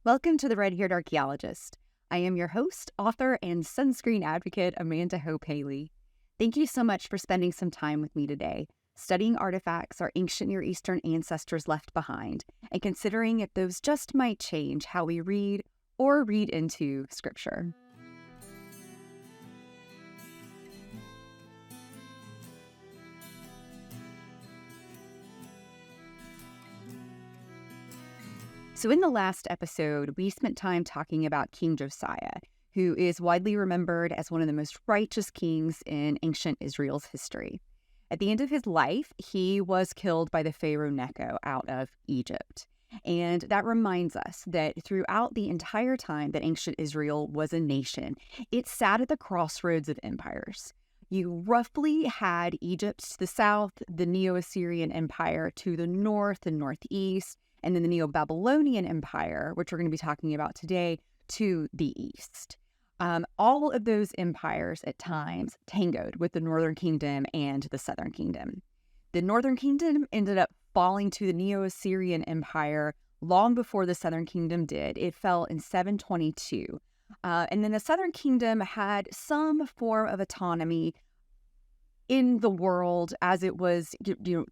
Welcome to the Red-Haired Archaeologist. I am your host, author, and sunscreen advocate, Amanda Hope Haley. Thank you so much for spending some time with me today, studying artifacts our ancient Near Eastern ancestors left behind, and considering if those just might change how we read or read into Scripture. So in the last episode, we spent time talking about King Josiah, who is widely remembered as one of the most righteous kings in ancient Israel's history. At the end of his life, he was killed by the Pharaoh Necho out of Egypt. And that reminds us that throughout the entire time that ancient Israel was a nation, it sat at the crossroads of empires. You roughly had Egypt to the south, the Neo-Assyrian Empire to the north and northeast, and then the Neo-Babylonian Empire, which we're going to be talking about today, to the east. All of those empires at times tangoed with the Northern Kingdom and the Southern Kingdom. The Northern Kingdom ended up falling to the Neo-Assyrian Empire long before the Southern Kingdom did. It fell in 722. And then the Southern Kingdom had some form of autonomy in the world as it was,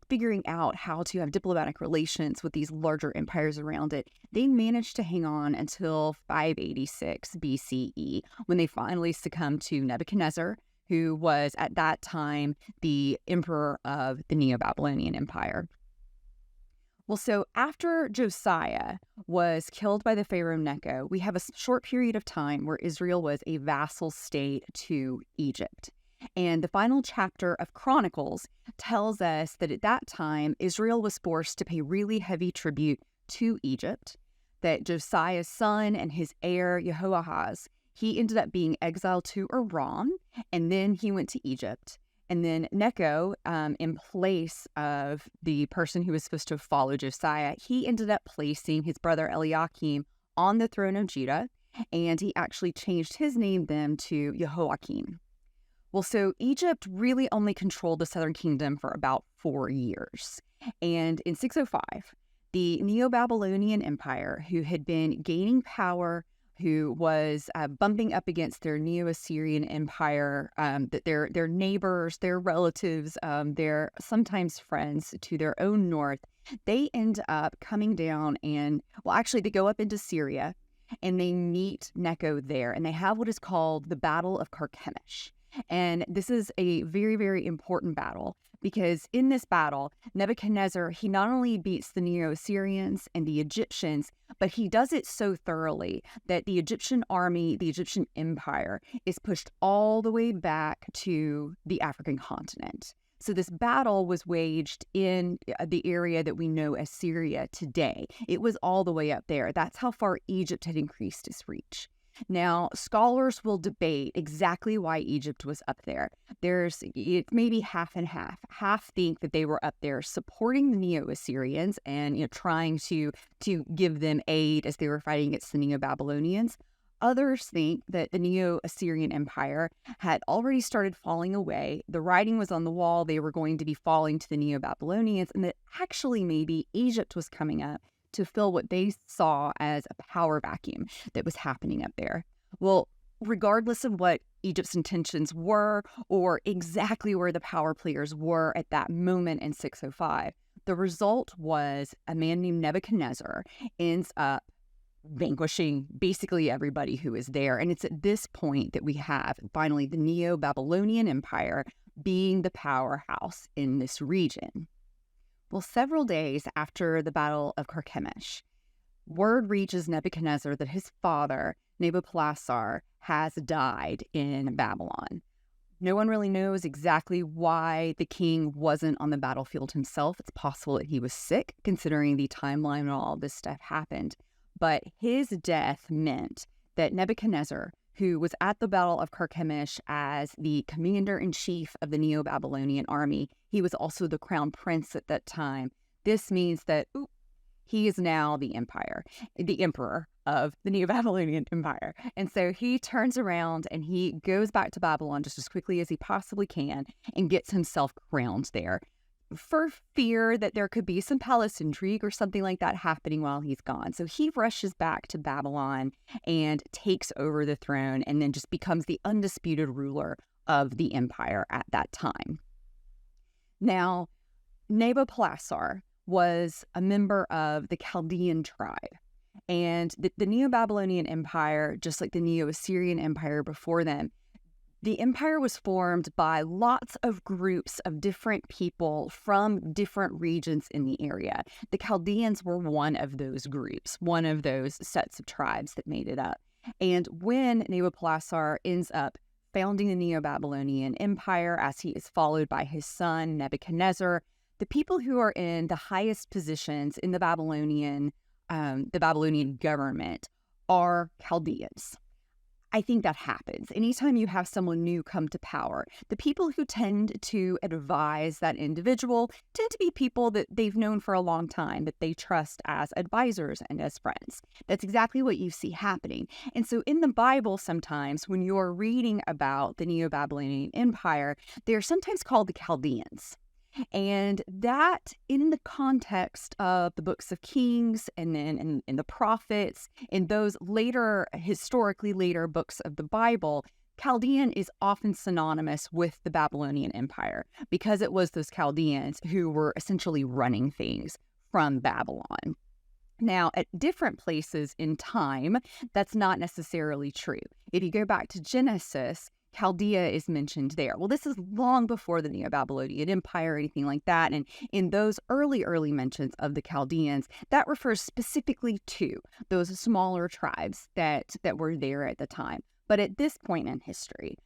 figuring out how to have diplomatic relations with these larger empires around it. They managed to hang on until 586 BCE, when they finally succumbed to Nebuchadnezzar, who was at that time the emperor of the Neo-Babylonian Empire. Well, so after Josiah was killed by the Pharaoh Necho, we have a short period of time where Israel was a vassal state to Egypt. And the final chapter of Chronicles tells us that at that time, Israel was forced to pay really heavy tribute to Egypt, that Josiah's son and his heir, Jehoahaz, he ended up being exiled to Iran, and then he went to Egypt. And then Necho, in place of the person who was supposed to follow Josiah, he ended up placing his brother Eliakim on the throne of Judah, and he actually changed his name then to Jehoiakim. Well, so Egypt really only controlled the Southern Kingdom for about 4 years. And in 605, the Neo-Babylonian Empire, who had been gaining power, who was bumping up against their Neo-Assyrian Empire, that their neighbors, their relatives, their sometimes friends to their own north, they end up coming down and, well, actually, they go up into Syria, and they meet Necho there, and they have what is called the Battle of Carchemish. And this is a very, very important battle because in this battle, Nebuchadnezzar, he not only beats the Neo-Assyrians and the Egyptians, but he does it so thoroughly that the Egyptian army, the Egyptian empire, is pushed all the way back to the African continent. So this battle was waged in the area that we know as Syria today. It was all the way up there. That's how far Egypt had increased its reach. Now, scholars will debate exactly why Egypt was up there. There's maybe half and half. Half think that they were up there supporting the Neo-Assyrians and trying to give them aid as they were fighting against the Neo-Babylonians. Others think that the Neo-Assyrian Empire had already started falling away. The writing was on the wall. They were going to be falling to the Neo-Babylonians, and that actually maybe Egypt was coming up to fill what they saw as a power vacuum that was happening up there. Well, regardless of what Egypt's intentions were or exactly where the power players were at that moment in 605, the result was a man named Nebuchadnezzar ends up vanquishing basically everybody who is there. And it's at this point that we have finally the Neo-Babylonian Empire being the powerhouse in this region. Well, several days after the Battle of Carchemish, word reaches Nebuchadnezzar that his father, Nabopolassar, has died in Babylon. No one really knows exactly why the king wasn't on the battlefield himself. It's possible that he was sick, considering the timeline and all this stuff happened. But his death meant that Nebuchadnezzar, who was at the Battle of Carchemish as the commander-in-chief of the Neo-Babylonian army, he was also the crown prince at that time. This means that he is now the emperor of the Neo-Babylonian Empire. And so he turns around and he goes back to Babylon just as quickly as he possibly can and gets himself crowned there. for fear that there could be some palace intrigue or something like that happening while he's gone. So he rushes back to Babylon and takes over the throne and then just becomes the undisputed ruler of the empire at that time. Now, Nabopolassar was a member of the Chaldean tribe. And the Neo-Babylonian Empire, just like the Neo-Assyrian Empire before them, the empire was formed by lots of groups of different people from different regions in the area. The Chaldeans were one of those groups, one of those sets of tribes that made it up. And when Nabopolassar ends up founding the Neo-Babylonian Empire, as he is followed by his son Nebuchadnezzar, the people who are in the highest positions in the Babylonian government are Chaldeans. I think that happens. Anytime you have someone new come to power, the people who tend to advise that individual tend to be people that they've known for a long time, that they trust as advisors and as friends. That's exactly what you see happening. And so in the Bible, sometimes when you're reading about the Neo-Babylonian Empire, they're sometimes called the Chaldeans. And that, in the context of the books of Kings and then in the prophets, in those later, historically later books of the Bible, Chaldean is often synonymous with the Babylonian Empire because it was those Chaldeans who were essentially running things from Babylon. Now, at different places in time, that's not necessarily true. If you go back to Genesis, Chaldea is mentioned there. Well, this is long before the Neo-Babylonian Empire or anything like that. And in those early mentions of the Chaldeans, that refers specifically to those smaller tribes that were there at the time. But at this point in history,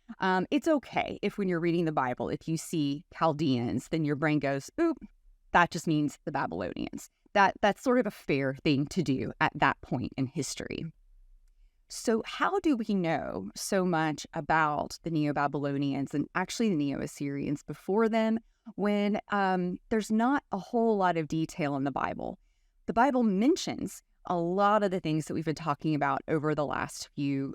it's okay if when you're reading the Bible, if you see Chaldeans, then your brain goes, oop, that just means the Babylonians. That's sort of a fair thing to do at that point in history. So how do we know so much about the Neo-Babylonians and actually the Neo-Assyrians before them when there's not a whole lot of detail in the Bible? The Bible mentions a lot of the things that we've been talking about over the last few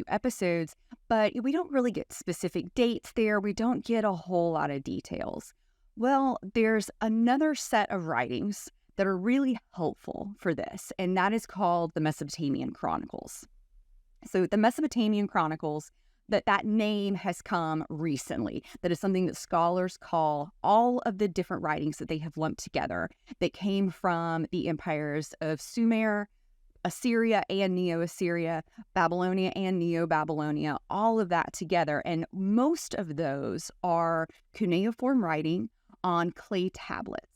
episodes, but we don't really get specific dates there. We don't get a whole lot of details. Well, there's another set of writings that are really helpful for this, and that is called the Mesopotamian Chronicles. So the Mesopotamian Chronicles, that name has come recently. That is something that scholars call all of the different writings that they have lumped together that came from the empires of Sumer, Assyria and Neo-Assyria, Babylonia and Neo-Babylonia, all of that together. And most of those are cuneiform writing on clay tablets.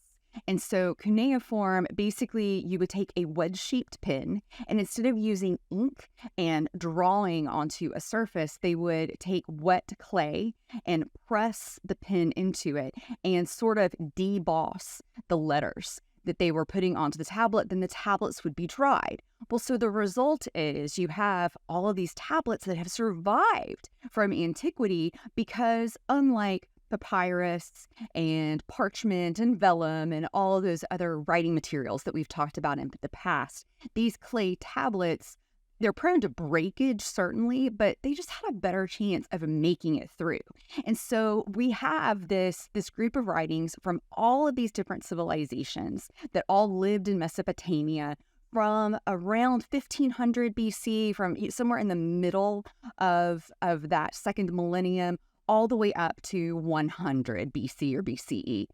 And so cuneiform, basically you would take a wedge-shaped pen, and instead of using ink and drawing onto a surface, they would take wet clay and press the pen into it and sort of deboss the letters that they were putting onto the tablet. Then the tablets would be dried. Well, so the result is you have all of these tablets that have survived from antiquity because unlike papyrus and parchment and vellum and all of those other writing materials that we've talked about in the past, these clay tablets, they're prone to breakage, certainly, but they just had a better chance of making it through. And so we have this group of writings from all of these different civilizations that all lived in Mesopotamia from around 1500 BC, from somewhere in the middle of that second millennium, all the way up to 100 BC or BCE.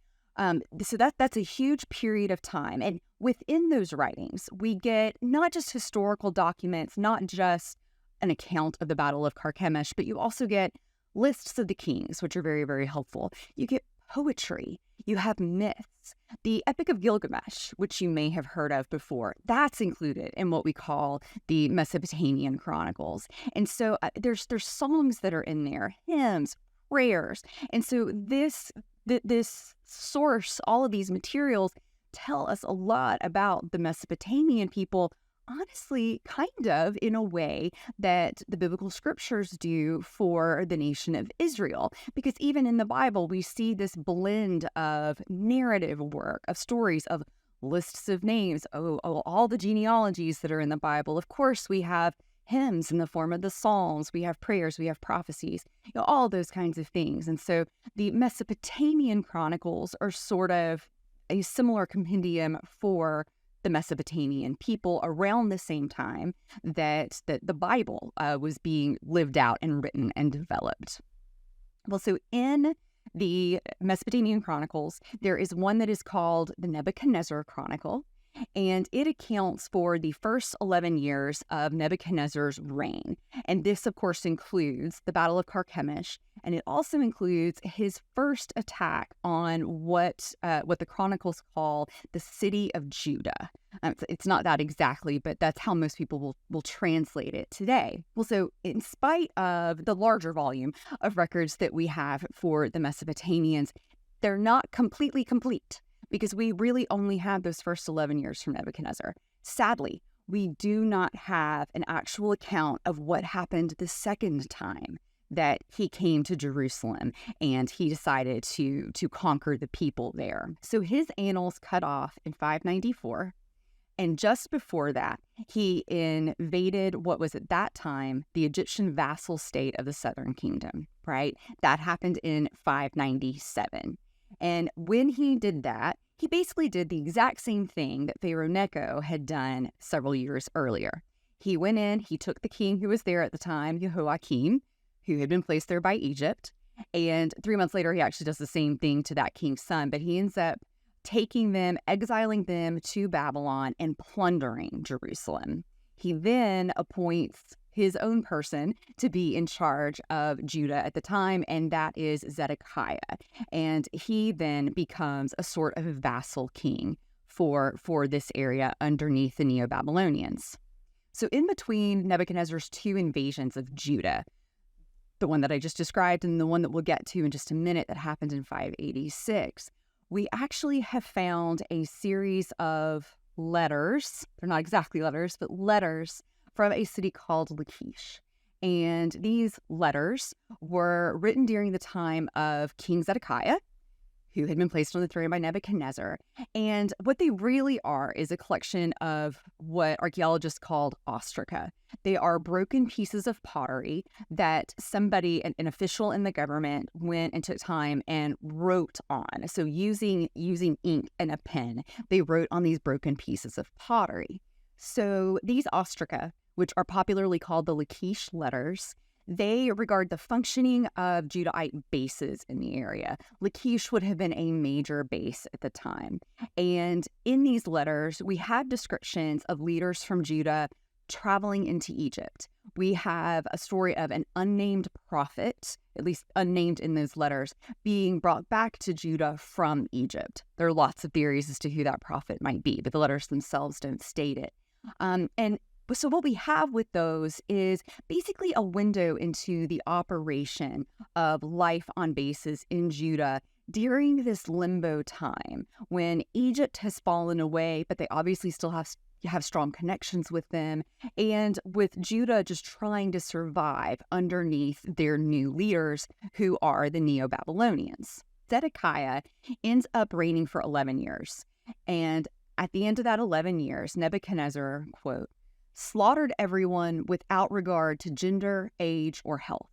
So that's a huge period of time. And within those writings, we get not just historical documents, not just an account of the Battle of Carchemish, but you also get lists of the kings, which are very, very helpful. You get poetry. You have myths. The Epic of Gilgamesh, which you may have heard of before, that's included in what we call the Mesopotamian Chronicles. And so there's songs that are in there, hymns, prayers. And so this source, all of these materials tell us a lot about the Mesopotamian people, honestly, kind of in a way that the biblical scriptures do for the nation of Israel. Because even in the Bible, we see this blend of narrative work, of stories, of lists of names, all the genealogies that are in the Bible. Of course, we have hymns in the form of the Psalms, we have prayers, we have prophecies, all those kinds of things. And so the Mesopotamian Chronicles are sort of a similar compendium for the Mesopotamian people around the same time that the Bible was being lived out and written and developed. Well, so in the Mesopotamian Chronicles, there is one that is called the Nebuchadnezzar Chronicle, and it accounts for the first 11 years of Nebuchadnezzar's reign. And this, of course, includes the Battle of Carchemish, and it also includes his first attack on what the Chronicles call the city of Judah. It's not that exactly, but that's how most people will translate it today. Well, so in spite of the larger volume of records that we have for the Mesopotamians, they're not completely complete, because we really only have those first 11 years from Nebuchadnezzar. Sadly, we do not have an actual account of what happened the second time that he came to Jerusalem and he decided to conquer the people there. So his annals cut off in 594. And just before that, he invaded what was at that time the Egyptian vassal state of the Southern Kingdom, right? That happened in 597. And when he did that, he basically did the exact same thing that Pharaoh Necho had done several years earlier. He went in, he took the king who was there at the time, Jehoiakim, who had been placed there by Egypt, and 3 months later, he actually does the same thing to that king's son, but he ends up taking them, exiling them to Babylon, and plundering Jerusalem. He then appoints his own person to be in charge of Judah at the time, and that is Zedekiah. And he then becomes a sort of vassal king for this area underneath the Neo-Babylonians. So in between Nebuchadnezzar's two invasions of Judah, the one that I just described and the one that we'll get to in just a minute that happened in 586, we actually have found a series of letters. They're not exactly letters, but letters from a city called Lachish. And these letters were written during the time of King Zedekiah, who had been placed on the throne by Nebuchadnezzar. And what they really are is a collection of what archaeologists called ostraca. They are broken pieces of pottery that somebody, an official in the government, went and took time and wrote on. So using ink and a pen, they wrote on these broken pieces of pottery. So these ostraca, which are popularly called the Lachish letters, they regard the functioning of Judahite bases in the area. Lachish would have been a major base at the time. And in these letters, we have descriptions of leaders from Judah traveling into Egypt. We have a story of an unnamed prophet, at least unnamed in those letters, being brought back to Judah from Egypt. There are lots of theories as to who that prophet might be, but the letters themselves don't state it. So what we have with those is basically a window into the operation of life on bases in Judah during this limbo time when Egypt has fallen away, but they obviously still have strong connections with them, and with Judah just trying to survive underneath their new leaders, who are the Neo-Babylonians. Zedekiah ends up reigning for 11 years, and at the end of that 11 years, Nebuchadnezzar, quote, slaughtered everyone without regard to gender, age, or health.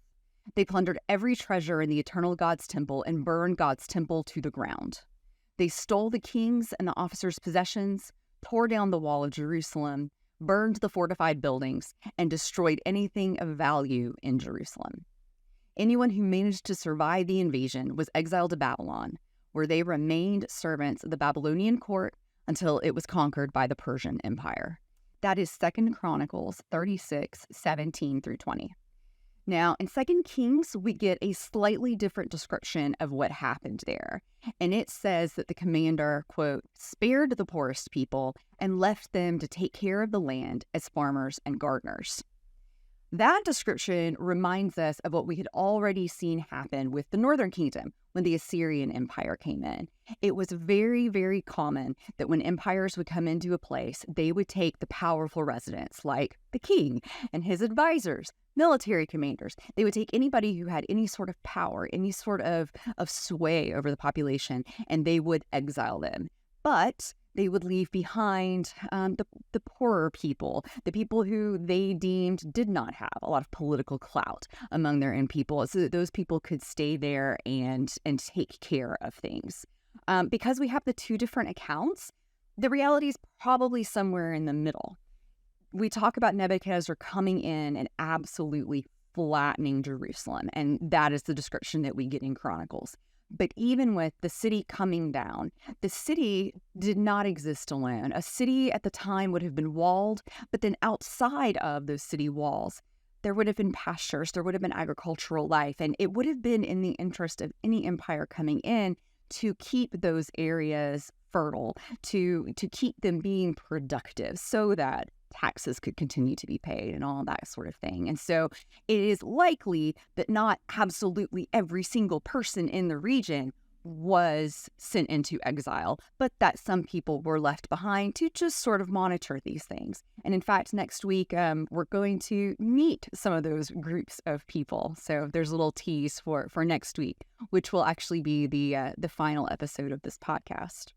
They plundered every treasure in the eternal God's temple and burned God's temple to the ground. They stole the king's and the officers' possessions, tore down the wall of Jerusalem, burned the fortified buildings, and destroyed anything of value in Jerusalem. Anyone who managed to survive the invasion was exiled to Babylon, where they remained servants of the Babylonian court until it was conquered by the Persian Empire. That is 2 Chronicles 36, 17 through 20. Now, in 2 Kings, we get a slightly different description of what happened there. And it says that the commander, quote, spared the poorest people and left them to take care of the land as farmers and gardeners. That description reminds us of what we had already seen happen with the Northern Kingdom when the Assyrian Empire came in. It was very, very common that when empires would come into a place, they would take the powerful residents like the king and his advisors, military commanders. They would take anybody who had any sort of power, any sort of sway over the population, and they would exile them. But They would leave behind the poorer people, the people who they deemed did not have a lot of political clout among their own people, so that those people could stay there and take care of things. Because we have the two different accounts, the reality is probably somewhere in the middle. We talk about Nebuchadnezzar coming in and absolutely flattening Jerusalem, and that is the description that we get in Chronicles. But even with the city coming down, the city did not exist alone. A city at the time would have been walled, but then outside of those city walls, there would have been pastures, there would have been agricultural life, and it would have been in the interest of any empire coming in to keep those areas fertile, to keep them being productive so that taxes could continue to be paid and all that sort of thing. And so it is likely that not absolutely every single person in the region was sent into exile, but that some people were left behind to just sort of monitor these things. And in fact, next week, we're going to meet some of those groups of people. So there's a little tease for next week, which will actually be the final episode of this podcast.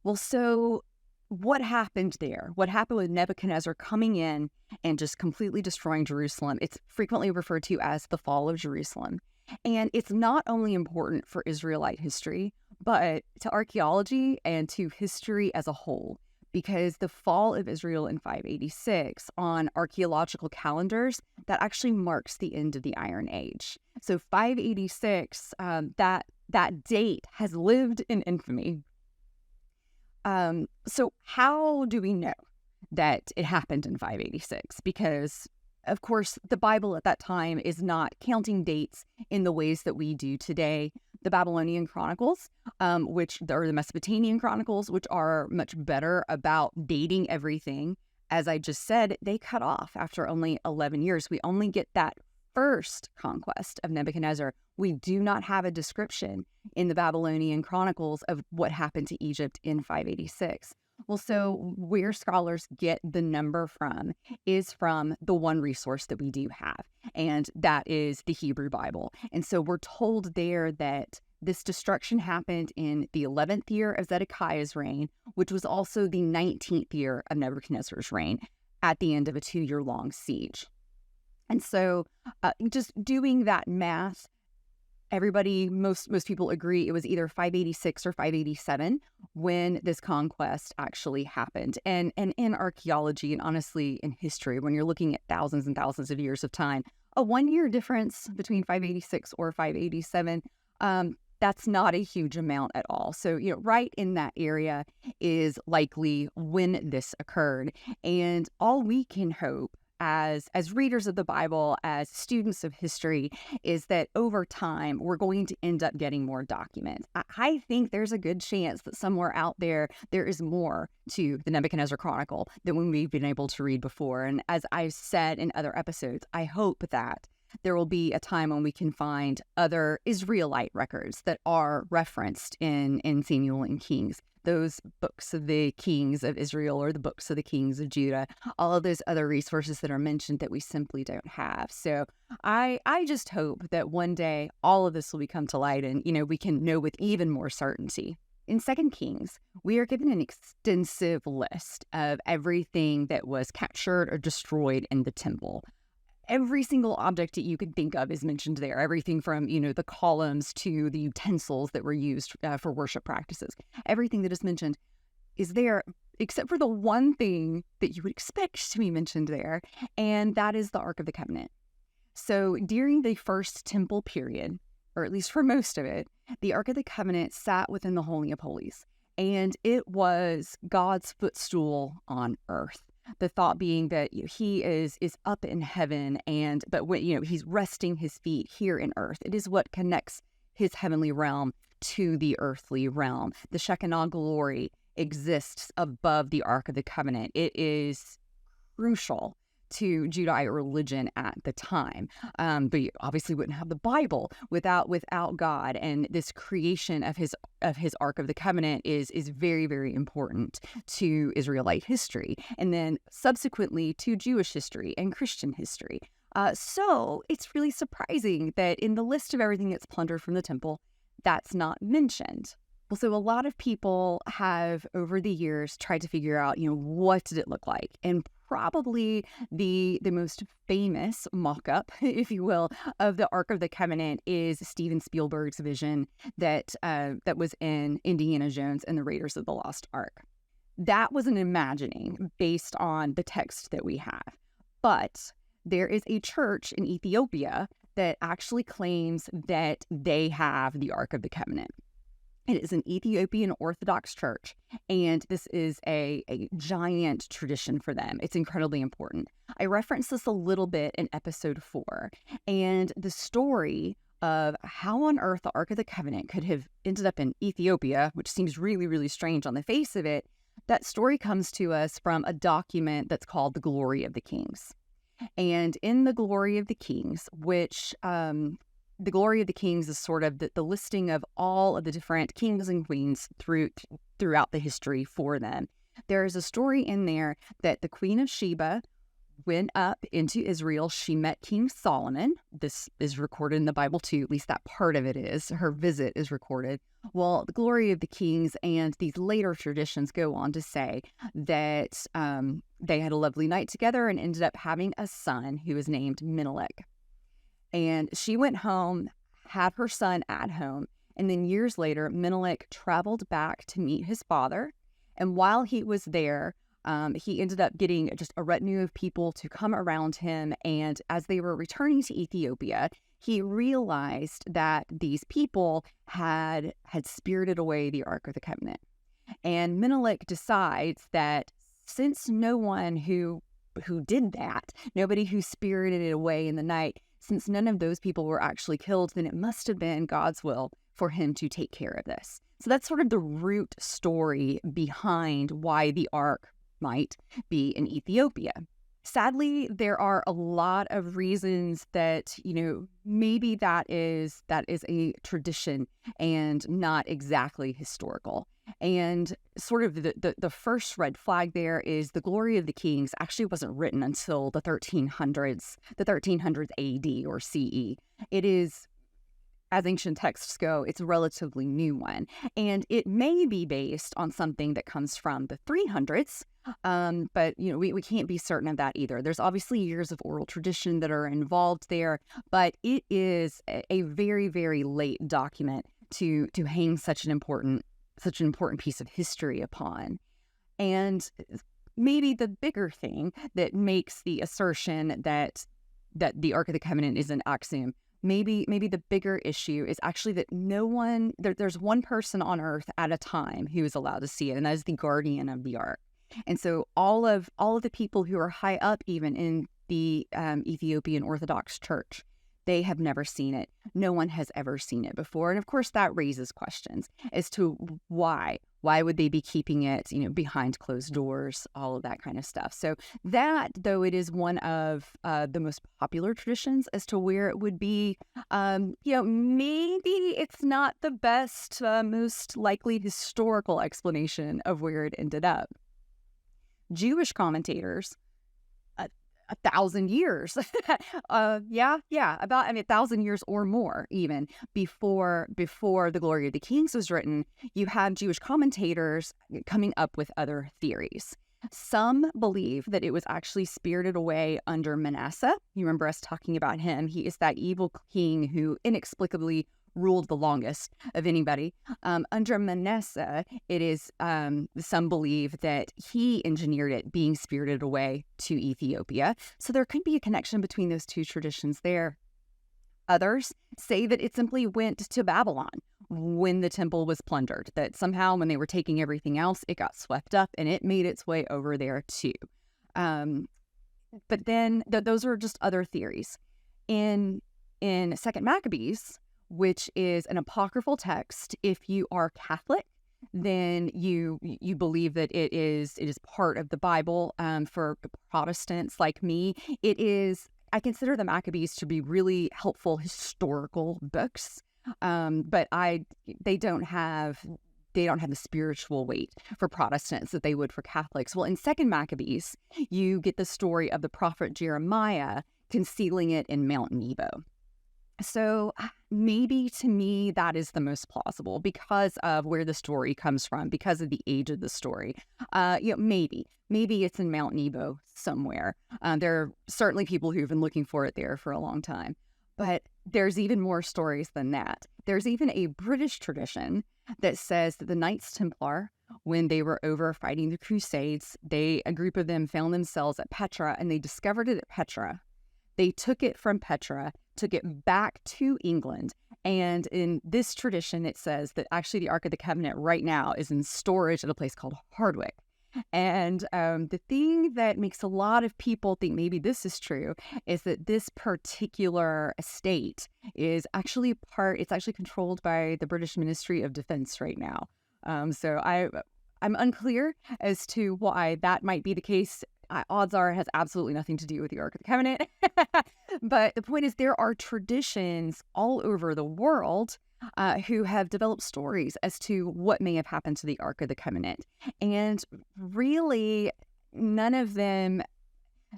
Well, so what happened there? What happened with Nebuchadnezzar coming in and just completely destroying Jerusalem? It's frequently referred to as the fall of Jerusalem. And it's not only important for Israelite history, but to archaeology and to history as a whole, because the fall of Israel in 586 on archaeological calendars, that actually marks the end of the Iron Age. So 586, that date has lived in infamy. So how do we know that it happened in 586? Because, of course, the Bible at that time is not counting dates in the ways that we do today. The Babylonian Chronicles, which are the Mesopotamian Chronicles, which are much better about dating everything. As I just said, they cut off after only 11 years. We only get that first conquest of Nebuchadnezzar. We do not have a description in the Babylonian Chronicles of what happened to Egypt in 586. Well, so where scholars get the number from is from the one resource that we do have, and that is the Hebrew Bible. And so we're told there that this destruction happened in the 11th year of Zedekiah's reign, which was also the 19th year of Nebuchadnezzar's reign, at the end of a 2-year-long siege. And so just doing that math, most people agree it was either 586 or 587 when this conquest actually happened. And in archaeology, and honestly in history, when you're looking at thousands and thousands of years of time, a 1-year difference between 586 or 587, that's not a huge amount at all. So, right in that area is likely when this occurred. And all we can hope as readers of the Bible, as students of history, is that over time, we're going to end up getting more documents. I think there's a good chance that somewhere out there is more to the Nebuchadnezzar Chronicle than we've been able to read before. And as I've said in other episodes, I hope that there will be a time when we can find other Israelite records that are referenced in Samuel and Kings. Those books of the kings of Israel or the books of the kings of Judah, all of those other resources that are mentioned that we simply don't have. So I just hope that one day all of this will become to light and, we can know with even more certainty. In 2 Kings, we are given an extensive list of everything that was captured or destroyed in the temple. Every single object that you can think of is mentioned there. Everything from, the columns to the utensils that were used for worship practices. Everything that is mentioned is there, except for the one thing that you would expect to be mentioned there, and that is the Ark of the Covenant. So during the first temple period, or at least for most of it, the Ark of the Covenant sat within the Holy of Holies, and it was God's footstool on earth. The thought being that he is up in heaven, but when he's resting his feet here in earth. It is what connects his heavenly realm to the earthly realm. The Shekinah glory exists above the Ark of the Covenant. It is crucial to Judaic religion at the time. But you obviously wouldn't have the Bible without God. And this creation of his Ark of the Covenant is very, very important to Israelite history, and then subsequently to Jewish history and Christian history. So it's really surprising that in the list of everything that's plundered from the temple, that's not mentioned. Well, so a lot of people have over the years tried to figure out, what did it look like? And probably the most famous mock-up, if you will, of the Ark of the Covenant is Steven Spielberg's vision that was in Indiana Jones and the Raiders of the Lost Ark. That was an imagining based on the text that we have. But there is a church in Ethiopia that actually claims that they have the Ark of the Covenant. It is an Ethiopian Orthodox church, and this is a giant tradition for them. It's incredibly important. I referenced this a little bit in episode 4, and the story of how on earth the Ark of the Covenant could have ended up in Ethiopia, which seems really, really strange on the face of it, that story comes to us from a document that's called the Glory of the Kings. And in the Glory of the Kings, which the Glory of the Kings is sort of the listing of all of the different kings and queens throughout the history for them. There is a story in there that the Queen of Sheba went up into Israel. She met King Solomon. This is recorded in the Bible too, at least that part of it is. Her visit is recorded. Well, the Glory of the Kings and these later traditions go on to say that they had a lovely night together and ended up having a son who was named Menelik. And she went home, had her son at home, and then years later, Menelik traveled back to meet his father. And while he was there, he ended up getting just a retinue of people to come around him. And as they were returning to Ethiopia, he realized that these people had spirited away the Ark of the Covenant. And Menelik decides that since no one who did that, nobody who spirited it away in the night, since none of those people were actually killed, then it must have been God's will for him to take care of this. So that's sort of the root story behind why the Ark might be in Ethiopia. Sadly, there are a lot of reasons that, maybe that is a tradition and not exactly historical. And sort of the first red flag there is the Glory of the Kings actually wasn't written until the 1300s AD or CE. It is, as ancient texts go, it's a relatively new one. And it may be based on something that comes from the 300s, but we can't be certain of that either. There's obviously years of oral tradition that are involved there, but it is a very, very late document to hang such an important piece of history upon. And maybe the bigger thing that makes the assertion that the Ark of the Covenant is an axiom, maybe the bigger issue is actually that there's one person on earth at a time who is allowed to see it, and that is the guardian of the Ark. And so all of the people who are high up, even in the Ethiopian Orthodox Church, they have never seen it. No one has ever seen it before. And of course, that raises questions as to why. Why would they be keeping it, behind closed doors, all of that kind of stuff. So that, though it is one of the most popular traditions as to where it would be, maybe it's not the best, most likely historical explanation of where it ended up. Jewish commentators, 1,000 years, about 1,000 years or more, even before the Glory of the Kings was written, you have Jewish commentators coming up with other theories. Some believe that it was actually spirited away under Manasseh. You remember us talking about him. He is that evil king who inexplicably ruled the longest of anybody. Under Manasseh, it is, some believe that he engineered it being spirited away to Ethiopia. So there could be a connection between those two traditions there. Others say that it simply went to Babylon when the temple was plundered, that somehow when they were taking everything else, it got swept up and it made its way over there too. But then those are just other theories. In 2nd Maccabees, which is an apocryphal text, if you are Catholic, then you believe that it is part of the Bible. For Protestants like me, I consider the Maccabees to be really helpful historical books, but they don't have the spiritual weight for Protestants that they would for Catholics. Well, in 2nd Maccabees, you get the story of the prophet Jeremiah concealing it in Mount Nebo. So maybe to me, that is the most plausible because of where the story comes from, because of the age of the story. Maybe it's in Mount Nebo somewhere. There are certainly people who've been looking for it there for a long time. But there's even more stories than that. There's even a British tradition that says that the Knights Templar, when they were over fighting the Crusades, a group of them found themselves at Petra, and they discovered it at Petra. They took it from Petra, took it back to England. And in this tradition, it says that actually the Ark of the Covenant right now is in storage at a place called Hardwick. And the thing that makes a lot of people think maybe this is true is that this particular estate is actually it's actually controlled by the British Ministry of Defense right now. So I'm unclear as to why that might be the case. Odds are it has absolutely nothing to do with the Ark of the Covenant. But the point is, there are traditions all over the world who have developed stories as to what may have happened to the Ark of the Covenant. And really, none of them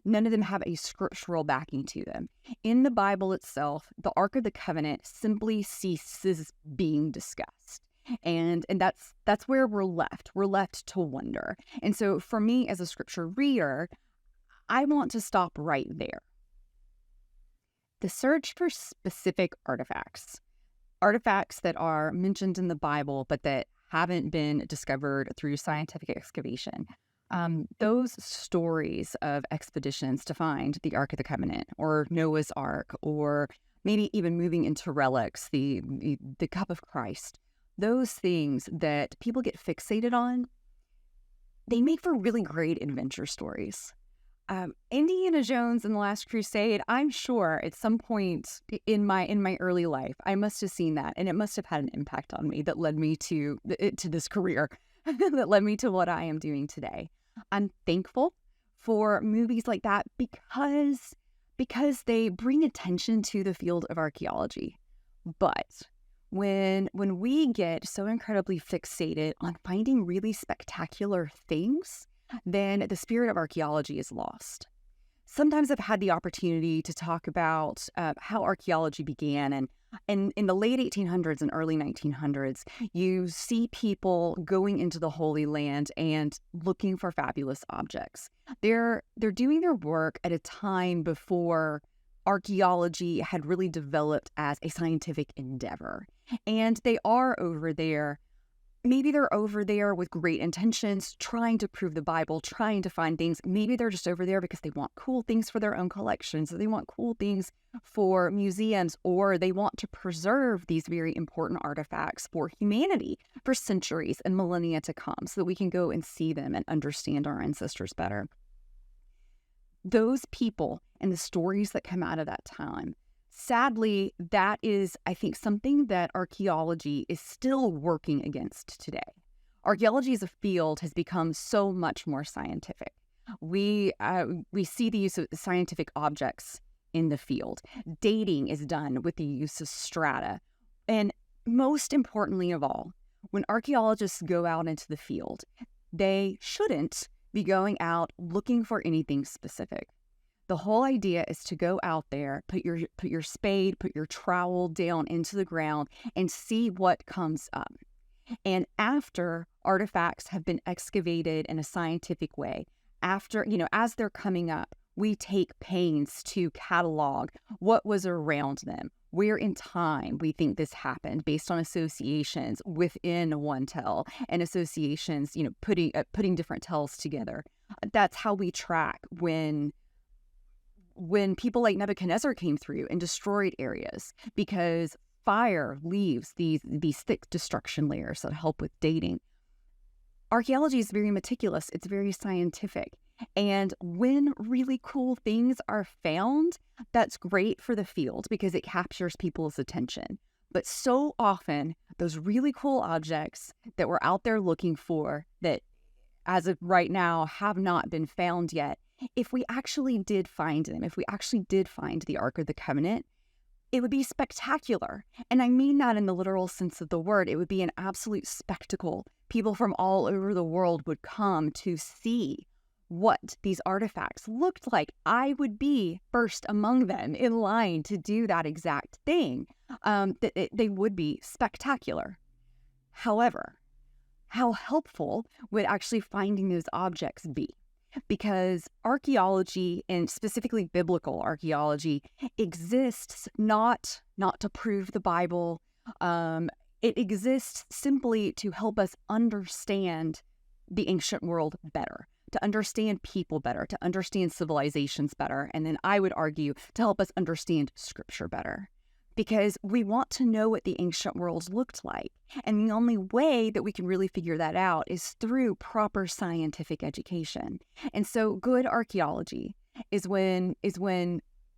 have a scriptural backing to them. In the Bible itself, the Ark of the Covenant simply ceases being discussed. And that's where we're left. We're left to wonder. And so for me as a scripture reader, I want to stop right there. The search for specific artifacts that are mentioned in the Bible, but that haven't been discovered through scientific excavation. Those stories of expeditions to find the Ark of the Covenant or Noah's Ark, or maybe even moving into relics, the cup of Christ, those things that people get fixated on, they make for really great adventure stories. Indiana Jones and the Last Crusade, I'm sure at some point in my early life, I must have seen that, and it must have had an impact on me that led me to this career, that led me to what I am doing today. I'm thankful for movies like that because they bring attention to the field of archaeology. But when we get so incredibly fixated on finding really spectacular things, then the spirit of archaeology is lost. Sometimes I've had the opportunity to talk about how archaeology began, and in the late 1800s and early 1900s, you see people going into the Holy Land and looking for fabulous objects. They're doing their work at a time before archaeology had really developed as a scientific endeavor. And they are over there. Maybe they're over there with great intentions, trying to prove the Bible, trying to find things. Maybe they're just over there because they want cool things for their own collections, or they want cool things for museums, or they want to preserve these very important artifacts for humanity for centuries and millennia to come so that we can go and see them and understand our ancestors better. Those people and the stories that come out of that time, sadly, that is, I think, something that archaeology is still working against today. Archaeology as a field has become so much more scientific. We see the use of scientific objects in the field. Dating is done with the use of strata. And most importantly of all, when archaeologists go out into the field, they shouldn't be going out looking for anything specific. The whole idea is to go out there, put your spade, put your trowel down into the ground and see what comes up. And after artifacts have been excavated in a scientific way, after, as they're coming up, we take pains to catalog what was around them, where in time we think this happened based on associations within one tell and associations, putting different tells together. That's how we track when people like Nebuchadnezzar came through and destroyed areas, because fire leaves these thick destruction layers that help with dating. Archaeology is very meticulous. It's very scientific. And when really cool things are found, that's great for the field because it captures people's attention. But so often, those really cool objects that we're out there looking for that, as of right now, have not been found yet, if we actually did find them, if we actually did find the Ark of the Covenant, it would be spectacular. And I mean that in the literal sense of the word. It would be an absolute spectacle. People from all over the world would come to see what these artifacts looked like, I would be first among them in line to do that exact thing. They would be spectacular. However, how helpful would actually finding those objects be? Because archaeology, and specifically biblical archaeology, exists not to prove the Bible. It exists simply to help us understand the ancient world better, to understand people better, to understand civilizations better, and then I would argue to help us understand Scripture better. Because we want to know what the ancient world looked like. And the only way that we can really figure that out is through proper scientific education. And so good archaeology is when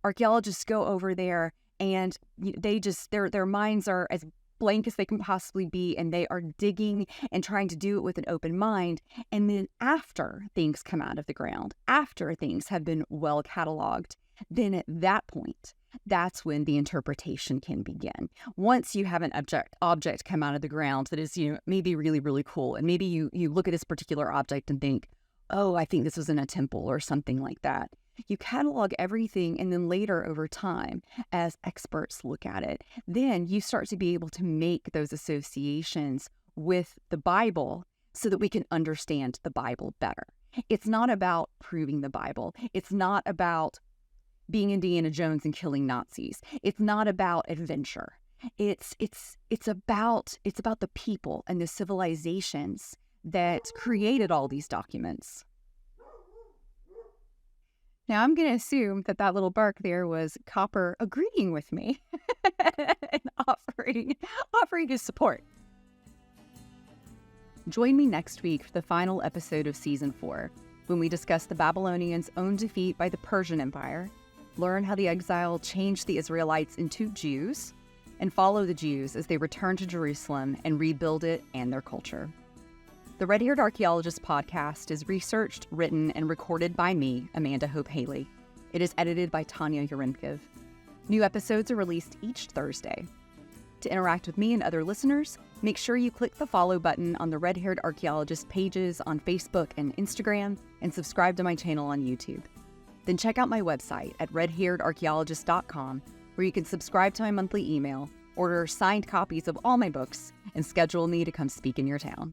archaeologists go over there and they just, their minds are as blank as they can possibly be, and they are digging and trying to do it with an open mind. And then after things come out of the ground, after things have been well cataloged, then at that point, that's when the interpretation can begin. Once you have an object come out of the ground that is, maybe really, really cool, and maybe you look at this particular object and think, oh, I think this was in a temple or something like that. You catalog everything, and then later over time, as experts look at it, then you start to be able to make those associations with the Bible so that we can understand the Bible better. It's not about proving the Bible. It's not about being Indiana Jones and killing Nazis. It's not about adventure. It's about the people and the civilizations that created all these documents. Now I'm going to assume that little bark there was Copper agreeing with me and offering his support. Join me next week for the final episode of Season 4, when we discuss the Babylonians' own defeat by the Persian Empire, learn how the exile changed the Israelites into Jews, and follow the Jews as they return to Jerusalem and rebuild it and their culture. The Red-Haired Archaeologist Podcast is researched, written, and recorded by me, Amanda Hope Haley. It is edited by Tanya Yaremkiv. New episodes are released each Thursday. To interact with me and other listeners, make sure you click the follow button on the Red-Haired Archaeologist pages on Facebook and Instagram, and subscribe to my channel on YouTube. Then check out my website at redhairedarchaeologist.com, where you can subscribe to my monthly email, order signed copies of all my books, and schedule me to come speak in your town.